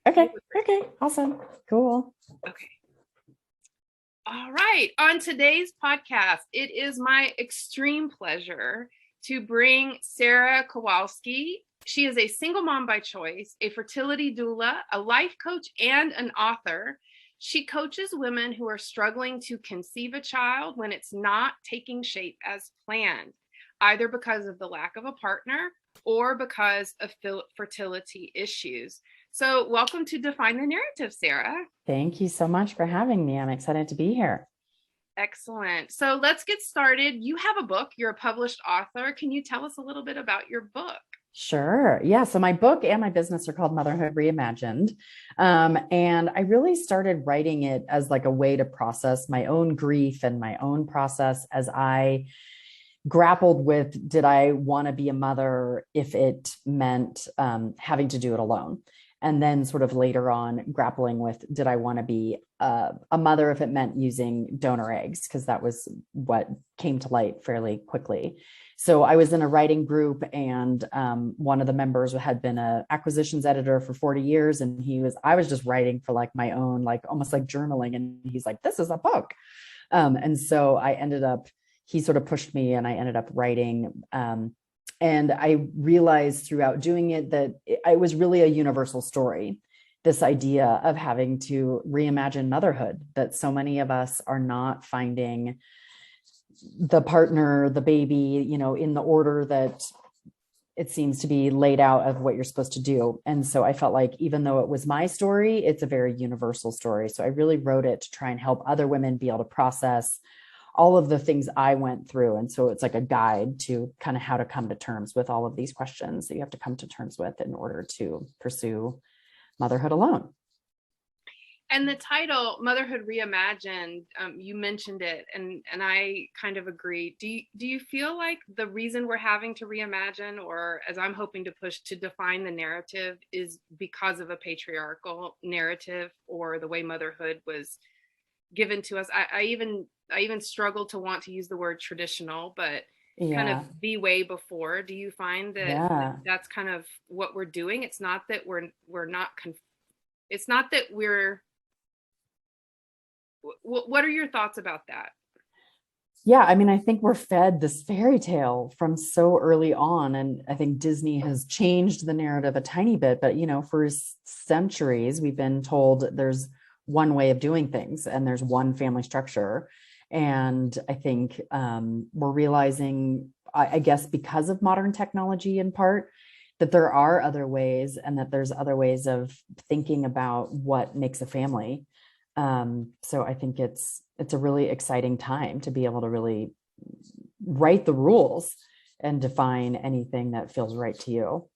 Okay. Okay. Awesome. Cool. Okay. All right. On today's podcast, it is my extreme pleasure to bring Sarah Kowalski. She is a single mom by choice, a fertility doula, a life coach, and an author. She coaches women who are struggling to conceive a child when it's not taking shape as planned, either because of the lack of a partner or because of fertility issues. So, welcome to Define the Narrative, Sarah. Thank you so much for having me. I'm excited to be here. Excellent. So let's get started. You have a book, you're a published author. Can you tell us a little bit about your book? Sure. Yeah. So my book and my business are called Motherhood Reimagined. And I really started writing it as like a way to process my own grief and my own process as I grappled with, did I want to be a mother if it meant having to do it alone? And then sort of later on grappling with, did I want to be a mother if it meant using donor eggs? Because that was what came to light fairly quickly. So I was in a writing group, and one of the members had been an acquisitions editor for 40 years. And I was just writing for like my own, like almost like journaling. And he's like, this is a book. And so he sort of pushed me, and I ended up writing. And I realized throughout doing it that it was really a universal story. This idea of having to reimagine motherhood, that so many of us are not finding the partner, the baby, in the order that it seems to be laid out of what you're supposed to do. And so I felt like even though it was my story, it's a very universal story. So I really wrote it to try and help other women be able to process all of the things I went through. And so it's like a guide to kind of how to come to terms with all of these questions that you have to come to terms with in order to pursue motherhood alone. And the title, Motherhood Reimagined, you mentioned it, and I kind of agree. Do you feel like the reason we're having to reimagine, or as I'm hoping to push to define the narrative, is because of a patriarchal narrative or the way motherhood was given to us? I even struggle to want to use the word traditional, but kind of Yeah. the way before. Do you find that Yeah. that's kind of what we're doing? It's not that we're not it's not that we're what are your thoughts about that? Yeah. I mean, I think we're fed this fairy tale from so early on. And I think Disney has changed the narrative a tiny bit, but for centuries, we've been told there's one way of doing things and there's one family structure. And I think we're realizing, I guess, because of modern technology in part, that there are other ways, and that there's other ways of thinking about what makes a family. So I think it's a really exciting time to be able to really write the rules and define anything that feels right to you.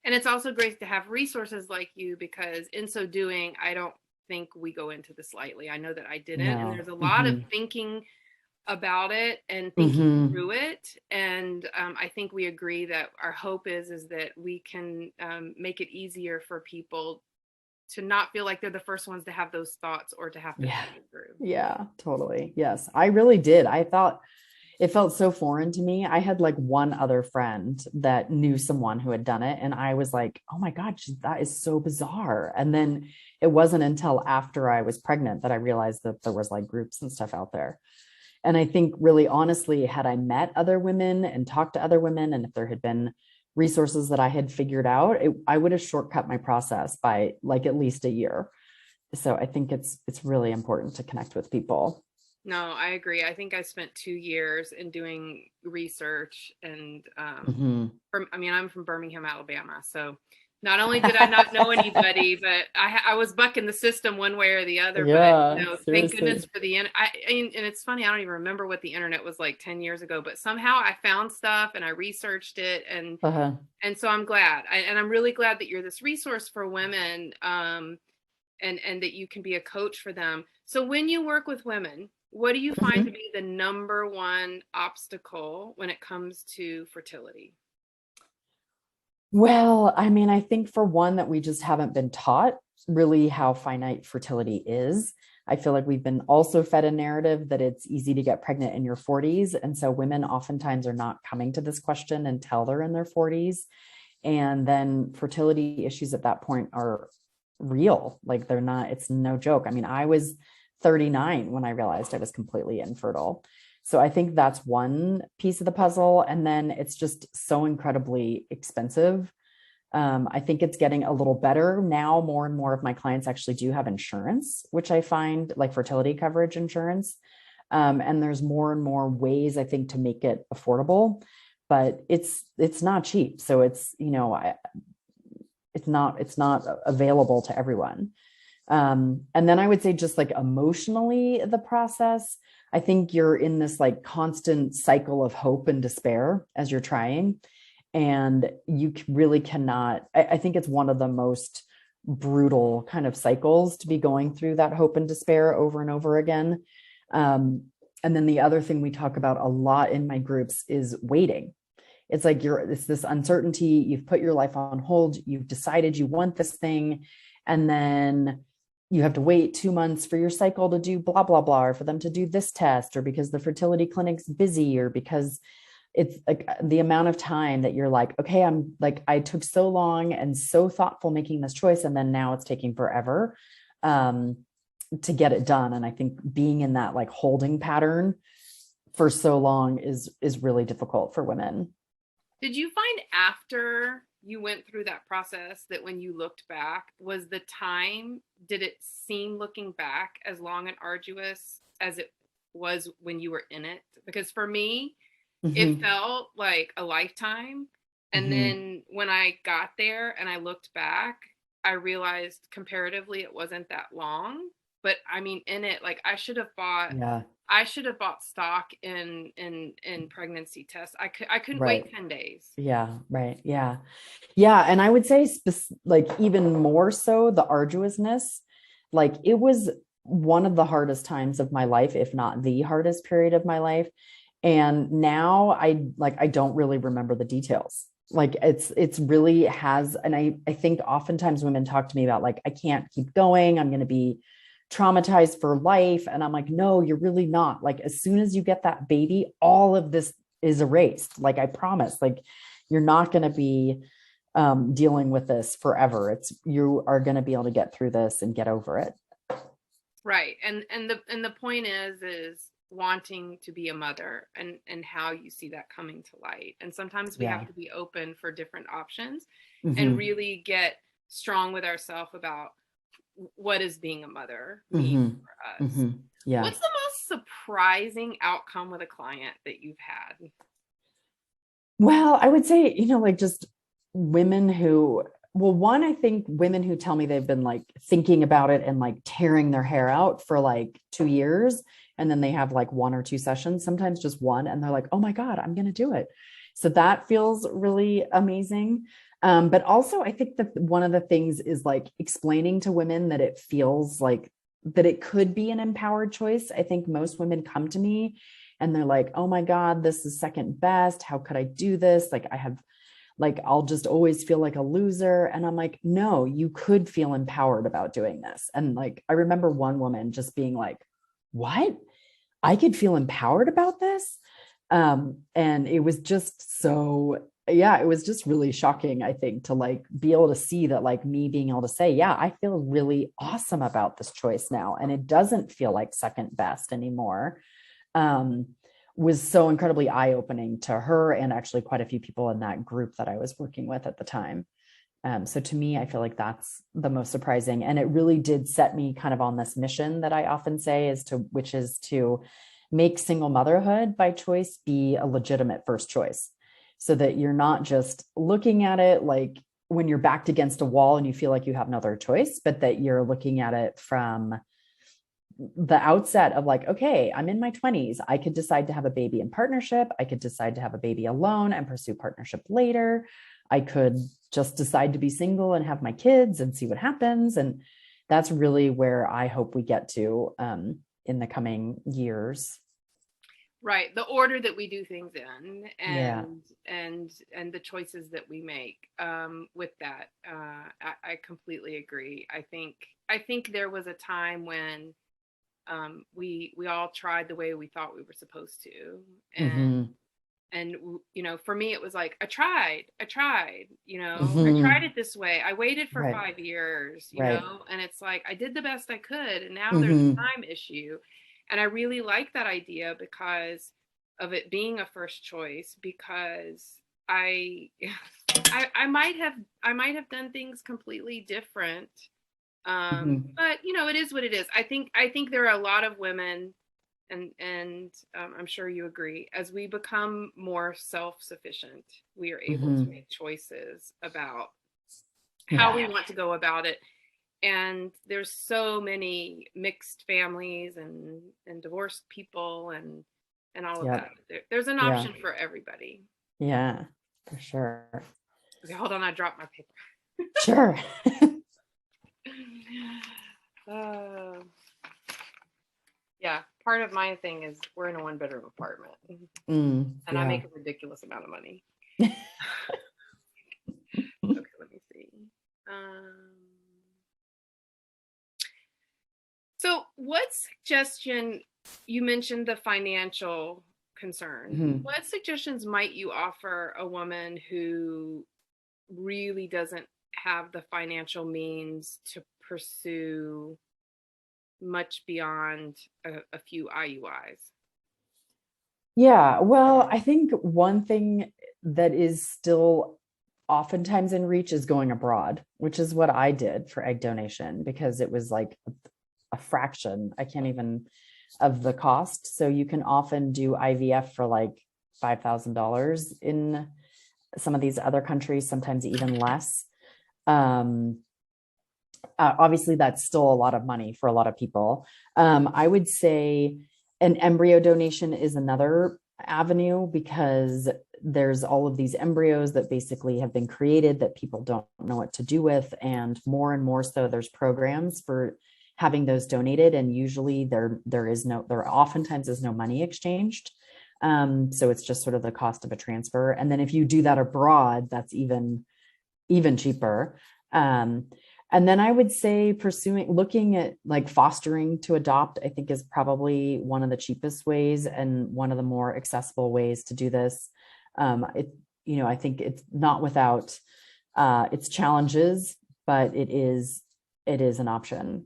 And it's also great to have resources like you, because in so doing, I don't think we go into this lightly. I know that I didn't, and No. there's a lot of Mm-hmm. thinking about it and thinking Mm-hmm. through it. And I think we agree that our hope is that we can make it easier for people to not feel like they're the first ones to have those thoughts or to have to Yeah. think it through. Yeah, totally. Yes, I really did. I thought it felt so foreign to me. I had like one other friend that knew someone who had done it. And I was like, oh my God, that is so bizarre. And then it wasn't until after I was pregnant that I realized that there was like groups and stuff out there. And I think really honestly, had I met other women and talked to other women, and if there had been resources that I had figured out, I would have shortcut my process by like at least a year. So I think it's really important to connect with people. No, I agree. I think I spent 2 years in doing research, and Mhm. I mean, I'm from Birmingham, Alabama, so not only did I not know anybody, but I was bucking the system one way or the other. But Yeah, thank seriously. goodness for the and it's funny, I don't even remember what the internet was like 10 years ago, but somehow I found stuff and I researched it, Uh-huh. and so I'm glad, and I'm really glad that you're this resource for women, and that you can be a coach for them. So when you work with women, what do you find to Mhm. be the number one obstacle when it comes to fertility? Well, I mean, I think for one that we just haven't been taught really how finite fertility is. I feel like we've been also fed a narrative that it's easy to get pregnant in your 40s. And so women oftentimes are not coming to this question until they're in their 40s. And then fertility issues at that point are real. Like they're not, it's no joke. I mean, I was 39 when I realized I was completely infertile. So I think that's one piece of the puzzle. And then it's just so incredibly expensive. I think it's getting a little better now. More and more of my clients actually do have insurance, which I find, like fertility coverage insurance. And there's more and more ways, I think, to make it affordable, but it's not cheap. So it's, it's not available to everyone. And then I would say just like emotionally, the process, I think you're in this like constant cycle of hope and despair as you're trying. And you really cannot, I think it's one of the most brutal kind of cycles to be going through that hope and despair over and over again. And then the other thing we talk about a lot in my groups is waiting. It's like it's this uncertainty. You've put your life on hold. You've decided you want this thing. And then you have to wait 2 months for your cycle to do blah, blah, blah, or for them to do this test, or because the fertility clinic's busy, or because it's like the amount of time that you're like, okay, I'm like, I took so long and so thoughtful making this choice. And then now it's taking forever to get it done. And I think being in that like holding pattern for so long is really difficult for women. Did you find after you went through that process that when you looked back, was the time, did it seem looking back as long and arduous as it was when you were in it? Because for me, it felt like a lifetime. And then when I got there and I looked back, I realized comparatively it wasn't that long. But I mean, in it, like I should have bought stock in pregnancy tests. I couldn't wait 10 days. Yeah, right. Yeah. Yeah. And I would say like even more so the arduousness, like it was one of the hardest times of my life, if not the hardest period of my life. And now I don't really remember the details. Like it's really has, and I think oftentimes women talk to me about like, I can't keep going. I'm going to be traumatized for life. And I'm like, no, you're really not. Like as soon as you get that baby, all of this is erased. Like I promise, like you're not going to be dealing with this forever. You are going to be able to get through this and get over it. Right. And the point is wanting to be a mother and how you see that coming to light. And sometimes we have to be open for different options and really get strong with ourselves about what is being a mother mean for us. Yeah. What's the most surprising outcome with a client that you've had? Well, I would say, like just women one, I think women who tell me they've been like thinking about it and like tearing their hair out for like 2 years. And then they have like 1 or 2 sessions, sometimes just one. And they're like, oh my God, I'm going to do it. So that feels really amazing. But also I think that one of the things is like explaining to women that it feels like that it could be an empowered choice. I think most women come to me and they're like, oh my God, this is second best. How could I do this? I'll just always feel like a loser. And I'm like, no, you could feel empowered about doing this. And like, I remember one woman just being like, what? I could feel empowered about this. And it was just it was just really shocking, I think, to like be able to see that, like me being able to say, yeah, I feel really awesome about this choice now. And it doesn't feel like second best anymore. Was so incredibly eye-opening to her and actually quite a few people in that group that I was working with at the time. So to me, I feel like that's the most surprising. And it really did set me kind of on this mission that I often say which is to make single motherhood by choice be a legitimate first choice, so that you're not just looking at it like when you're backed against a wall and you feel like you have no other choice, but that you're looking at it from the outset of like, okay, I'm in my 20s. I could decide to have a baby in partnership. I could decide to have a baby alone and pursue partnership later. I could just decide to be single and have my kids and see what happens. And that's really where I hope we get to in the coming years. Right. The order that we do things in and the choices that we make with that. I completely agree. I think there was a time when we all tried the way we thought we were supposed to. and for me it was like I tried, I tried Mhm. it this way, I waited for Right. 5 years, Right. and it's like I did the best I could, and now there's a Mhm. time issue. And I really like that idea because of it being a first choice, because I I might have done things completely different. Mhm. But it is what it is. I think there are a lot of women, and I'm sure you agree, as we become more self-sufficient, we are able to Mhm. make choices about how we Yeah. want to go about it. And there's so many mixed families and divorced people and all of that. Yep. There's an Yeah. option for everybody. Yeah. For sure. Okay, hold on, I dropped my paper. Sure. uh, yeah, part of my thing is we're in a one-bedroom apartment, and I Yeah. make a ridiculous amount of money. Okay, let me see. Um, so, what suggestion, you mentioned the financial concern. Mhm. What suggestions might you offer a woman who really doesn't have the financial means to pursue much beyond a few IUIs? Yeah, well, I think one thing that is still oftentimes in reach is going abroad, which is what I did for egg donation because it was like a fraction, I can't even, of the cost. So you can often do IVF for like $5,000 in some of these other countries, sometimes even less. Um, Obviously, that's still a lot of money for a lot of people. I would say an embryo donation is another avenue because there's all of these embryos that basically have been created that people don't know what to do with. And more so, there's programs for having those donated. And usually there oftentimes is no money exchanged. So it's just sort of the cost of a transfer. And then if you do that abroad, that's even cheaper. Um, and then I would say looking at like fostering to adopt, I think is probably one of the cheapest ways and one of the more accessible ways to do this. I think it's not without its challenges, but it is an option.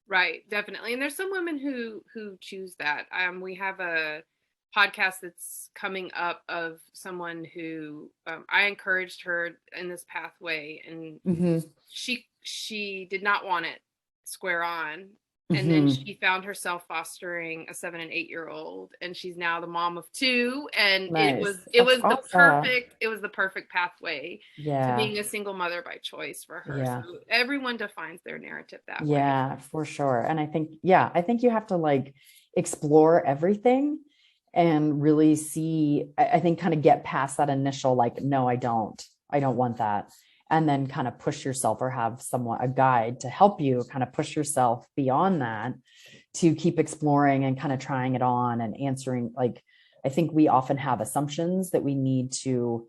Right, definitely. And there's some women who choose that. We have a podcast that's coming up of someone who, I encouraged her in this pathway, and Mm-hmm. she did not want it square on. And then Mm-hmm. she found herself fostering a 7 and 8-year-old, and she's now the mom of two. And it was Nice. it That's was the awesome. perfect it was the perfect pathway to Yeah. being a single mother by choice for her. Yeah. So everyone defines their narrative that way. Yeah, for sure. And I think you have to like explore everything and really see, I think kind of get past that initial, like, no, I don't want that. And then kind of push yourself or have someone, a guide to help you kind of push yourself beyond that to keep exploring and kind of trying it on and answering. Like, I think we often have assumptions that we need to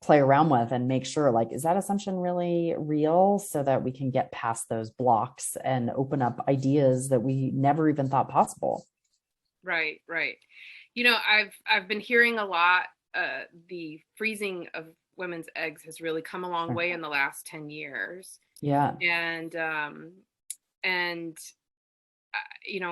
play around with and make sure, like, is that assumption really real, so that we can get past those blocks and open up ideas that we never even thought possible. Right, right. I've been hearing a lot. The freezing of women's eggs has really come a long Sure. way in the last 10 years. Yeah. And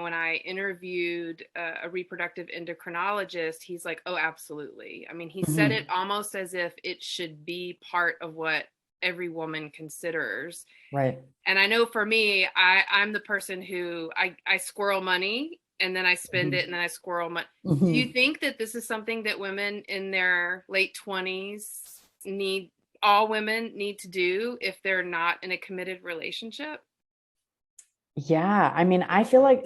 when I interviewed a reproductive endocrinologist, he's like, "Oh, absolutely." I mean, he said it Mhm. almost as if it should be part of what every woman considers. Right. And I know for me, I'm the person who I squirrel money, and then I spend it, Mhm. and then I squirrel money. Do you Mhm. think that this is something that women in their late 20s all women need to do if they're not in a committed relationship? Yeah, I mean, I feel like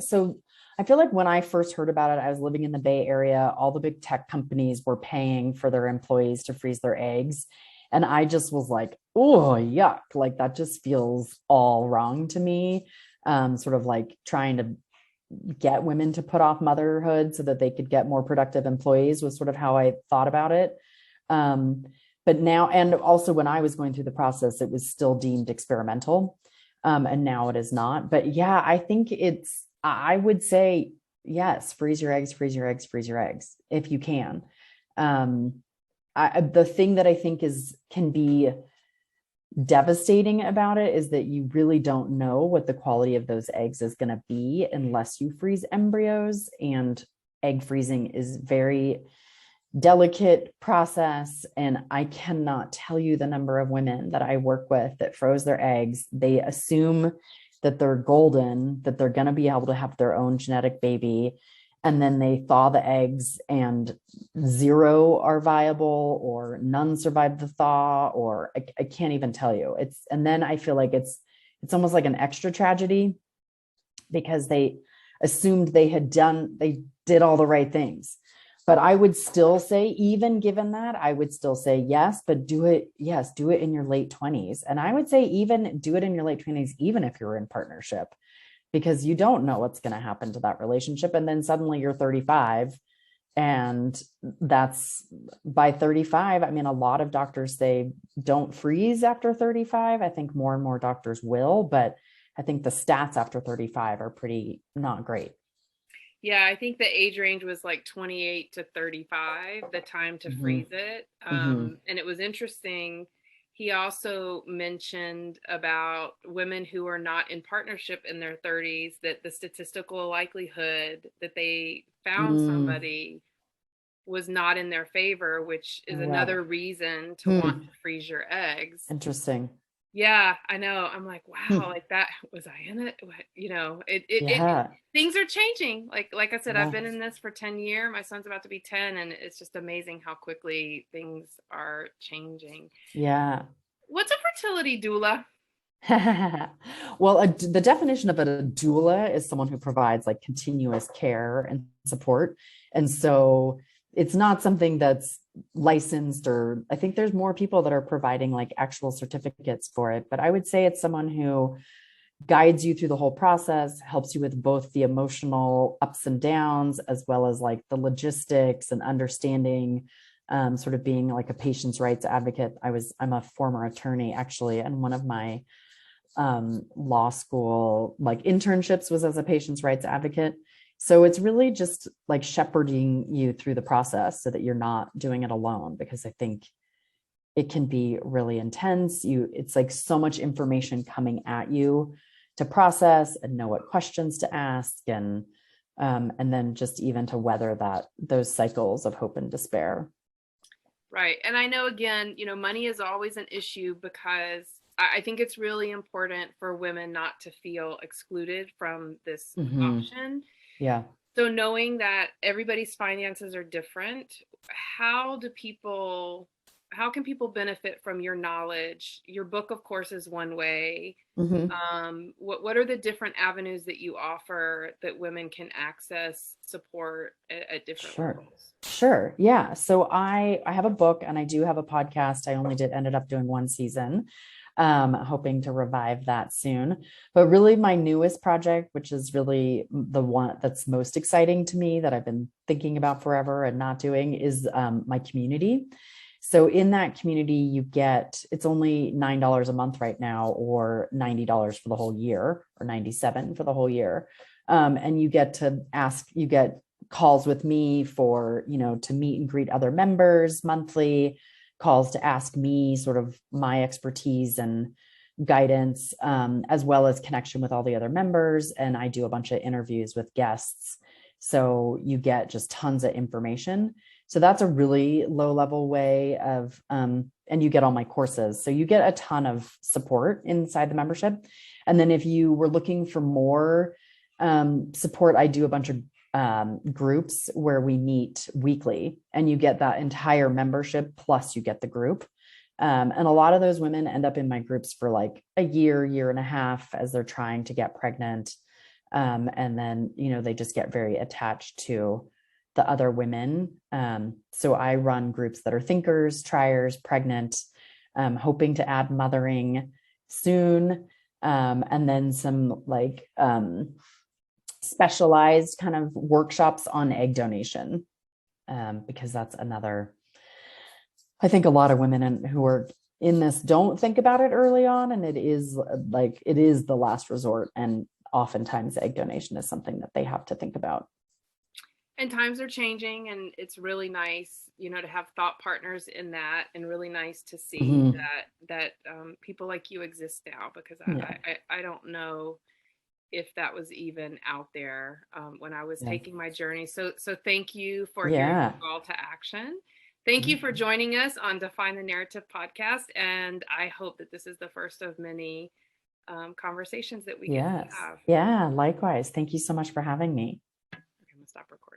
when I first heard about it, I was living in the Bay Area. All the big tech companies were paying for their employees to freeze their eggs. And I just was like, oh, yuck. Like that just feels all wrong to me. Sort of like trying to get women to put off motherhood so that they could get more productive employees was sort of how I thought about it. Um, but now, and also when I was going through the process, it was still deemed experimental. And now it is not. But yeah, I think I would say yes, freeze your eggs, freeze your eggs, freeze your eggs if you can. Um, the thing that I think can be devastating about it is that you really don't know what the quality of those eggs is going to be unless you freeze embryos. And egg freezing is very delicate process. And I cannot tell you the number of women that I work with that froze their eggs. They assume that they're golden, that they're going to be able to have their own genetic baby. And then they thaw the eggs and 0 are viable or none survive the thaw, or I can't even tell you. And then I feel like it's almost like an extra tragedy because they assumed they did all the right things. But I would still say, even given that, I would still say yes, but do it in your late 20s. And I would say even do it in your late 20s, even if you're in partnership, because you don't know what's going to happen to that relationship. And then suddenly you're 35. And that's by 35. I mean, a lot of doctors say don't freeze after 35. I think more and more doctors will, but I think the stats after 35 are pretty not great. Yeah, I think the age range was like 28 to 35, the time to freeze it. And it was interesting. He also mentioned about women who are not in partnership in their 30s, that the statistical likelihood that they found somebody was not in their favor, which is another reason to want to freeze your eggs. Interesting. Yeah, I know. I'm like, wow, like that, was I in it? You know, things are changing. Like I said, I've been in this for 10 years. My son's about to be 10, and it's just amazing how quickly things are changing. Yeah. What's a fertility doula? Well, the definition of a doula is someone who provides like continuous care and support. And so it's not something that's licensed, or I think there's more people that are providing like actual certificates for it. But I would say it's someone who guides you through the whole process, helps you with both the emotional ups and downs, as well as like the logistics and understanding, sort of being like a patient's rights advocate. I'm a former attorney actually, and one of my law school like internships was as a patient's rights advocate. So it's really just like shepherding you through the process so that you're not doing it alone, because I think it can be really intense. It's like so much information coming at you to process and know what questions to ask, and then just even to weather those cycles of hope and despair. Right. And I know, again, money is always an issue, because I think it's really important for women not to feel excluded from this option. Yeah. So knowing that everybody's finances are different, how can people benefit from your knowledge? Your book, of course, is one way. What are the different avenues that you offer that women can access support at different levels? Sure. Yeah. So I have a book, and I do have a podcast. I only ended up doing one season. Hoping to revive that soon. But really my newest project, which is really the one that's most exciting to me, that I've been thinking about forever and not doing, is my community. So in that community, it's only $9 a month right now, or $90 for the whole year, or $97 for the whole year. And you get calls with me for, to meet and greet other members monthly, calls to ask me sort of my expertise and guidance, as well as connection with all the other members. And I do a bunch of interviews with guests. So you get just tons of information. So that's a really low level way of, and you get all my courses. So you get a ton of support inside the membership. And then if you were looking for more support, I do a bunch of groups where we meet weekly, and you get that entire membership plus you get the group. And a lot of those women end up in my groups for like a year and a half as they're trying to get pregnant. And then, they just get very attached to the other women. So I run groups that are thinkers, triers, pregnant, hoping to add mothering soon. And then some like, specialized kind of workshops on egg donation, because that's another, I think a lot of women who are in this don't think about it early on, and it is the last resort, and oftentimes egg donation is something that they have to think about. And times are changing, and it's really nice, to have thought partners in that, and really nice to see that people like you exist now, because I don't know if that was even out there when I was taking my journey. So thank you for hearing the call to action. Thank you for joining us on Define the Narrative podcast, and I hope that this is the first of many conversations that we get to have. Yeah, likewise. Thank you so much for having me. I'm gonna stop recording.